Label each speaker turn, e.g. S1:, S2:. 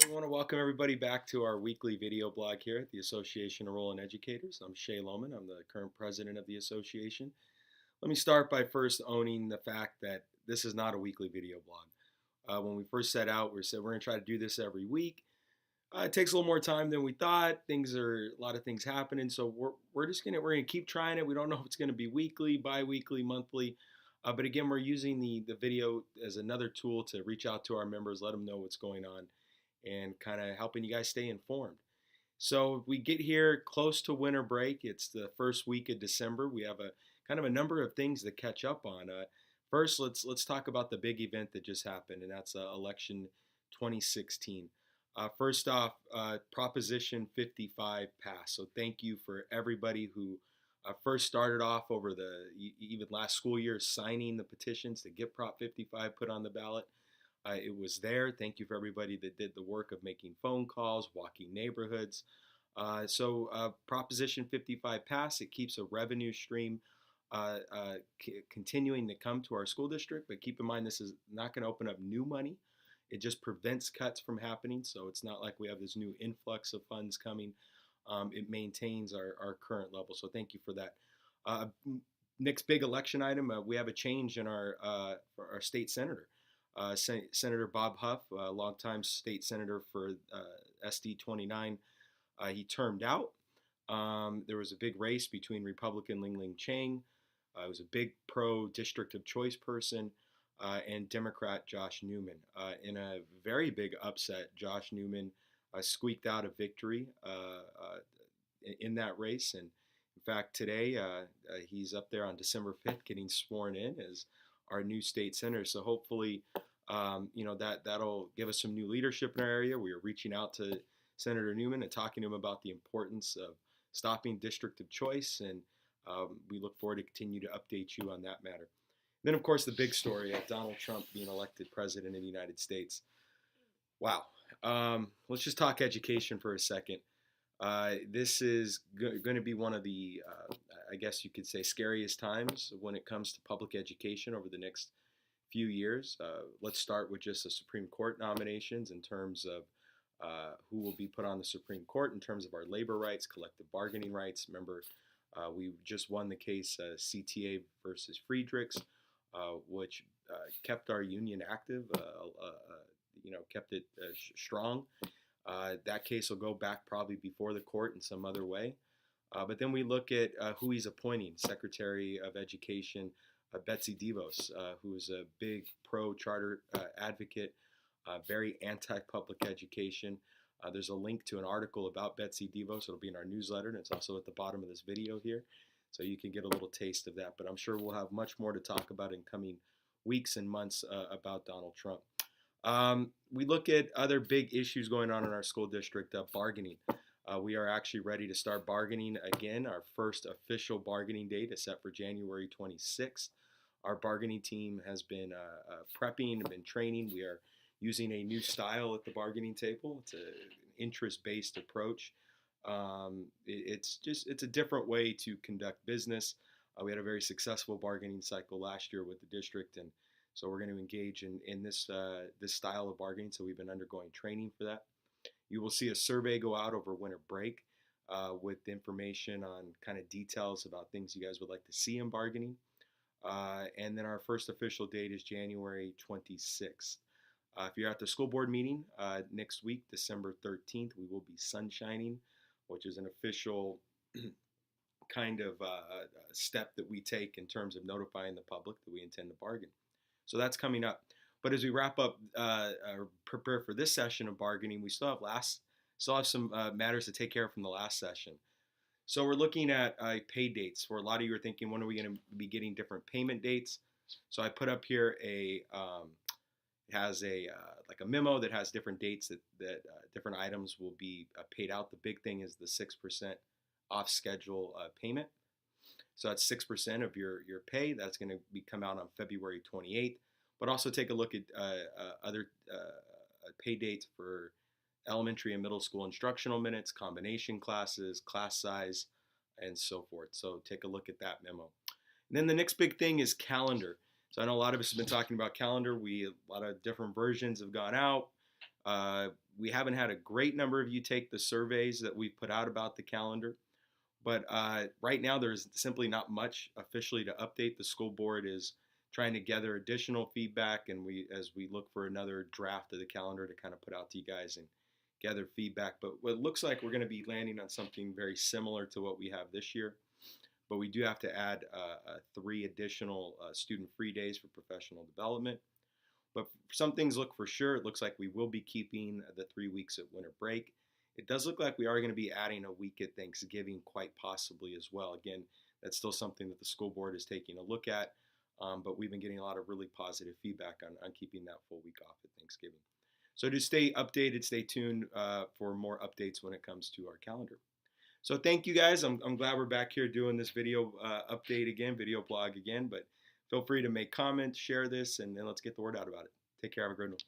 S1: We want to welcome everybody back to our weekly video blog here at the Association of Enrolling Educators. I'm Shay Lohman. I'm the current president of the association. Let me start by first owning the fact that this is not a weekly video blog. When we first set out, we said we're going to try to do this every week. It takes a little more time than we thought. A lot of things happening, so we're gonna keep trying it. We don't know if it's going to be weekly, bi-weekly, monthly. But again, we're using the video as another tool to reach out to our members, let them know what's going on, and kind of helping you guys stay informed. So we get here close to winter break. It's the first week of December. We have a kind of a number of things to catch up on. First, let's talk about the big event that just happened, and that's election 2016. First off, Proposition 55 passed. So thank you for everybody who first started off over the even last school year signing the petitions to get Prop 55 put on the ballot. It was there. Thank you for everybody that did the work of making phone calls, walking neighborhoods. Proposition 55 passed. It keeps a revenue stream continuing to come to our school district. But keep in mind, this is not going to open up new money. It just prevents cuts from happening. So it's not like we have this new influx of funds coming. It maintains our current level. So thank you for that. Next big election item, we have a change in for our state senator. Senator Bob Huff, a longtime state senator for SD 29, he termed out. There was a big race between Republican Ling Ling Chang, it was a big pro-district of choice person, and Democrat Josh Newman. In a very big upset, Josh Newman squeaked out a victory in that race. And in fact, today he's up there on December 5th getting sworn in as our new state senator. So hopefully, that'll give us some new leadership in our area. We are reaching out to Senator Newman and talking to him about the importance of stopping district of choice, and we look forward to continue to update you on that matter. Then, of course, the big story of Donald Trump being elected president of the United States. Wow. Let's just talk education for a second. This is going to be one of the, I guess you could say, scariest times when it comes to public education over the next few years. Let's start with just the Supreme Court nominations in terms of who will be put on the Supreme Court in terms of our labor rights, collective bargaining rights. Remember, we just won the case CTA versus Friedrichs, which kept our union active, kept it strong. That case will go back probably before the court in some other way. But then we look at who he's appointing. Secretary of Education Betsy Devos, who is a big pro-charter advocate, very anti-public education. There's a link to an article about Betsy Devos. It'll be in our newsletter, and it's also at the bottom of this video here. So you can get a little taste of that. But I'm sure we'll have much more to talk about in coming weeks and months about Donald Trump. We look at other big issues going on in our school district, bargaining. We are actually ready to start bargaining again. Our first official bargaining date is set for January 26th. Our bargaining team has been prepping and been training. We are using a new style at the bargaining table. It's an interest-based approach. It's a different way to conduct business. We had a very successful bargaining cycle last year with the district, and so we're going to engage in this style of bargaining. So we've been undergoing training for that. You will see a survey go out over winter break with information on kind of details about things you guys would like to see in bargaining. And then our first official date is January 26th. If you're at the school board meeting next week, December 13th, we will be sunshining, which is an official kind of step that we take in terms of notifying the public that we intend to bargain. So that's coming up. But as we wrap up, prepare for this session of bargaining, we still have some matters to take care of from the last session. So we're looking at pay dates. For a lot of you are thinking, when are we going to be getting different payment dates? So I put up here has a memo that has different dates that different items will be paid out. The big thing is the 6% off schedule payment. So that's 6% of your pay. That's going to come out on February 28th. But also take a look at other pay dates for elementary and middle school instructional minutes, combination classes, class size, and so forth. So take a look at that memo. And then the next big thing is calendar. So I know a lot of us have been talking about calendar. A lot of different versions have gone out. We haven't had a great number of you take the surveys that we've put out about the calendar, but right now there's simply not much officially to update. The school board is trying to gather additional feedback, and as we look for another draft of the calendar to kind of put out to you guys and gather feedback. But what looks like we're going to be landing on something very similar to what we have this year. But we do have to add 3 additional student free days for professional development. But some things look for sure. It looks like we will be keeping the 3 weeks of winter break. It does look like we are going to be adding a week at Thanksgiving, quite possibly as well. Again, that's still something that the school board is taking a look at. But we've been getting a lot of really positive feedback on keeping that full week off at Thanksgiving. So to stay updated, stay tuned for more updates when it comes to our calendar. So thank you guys. I'm glad we're back here doing this video update again, video blog again. But feel free to make comments, share this, and then let's get the word out about it. Take care. Have a great one.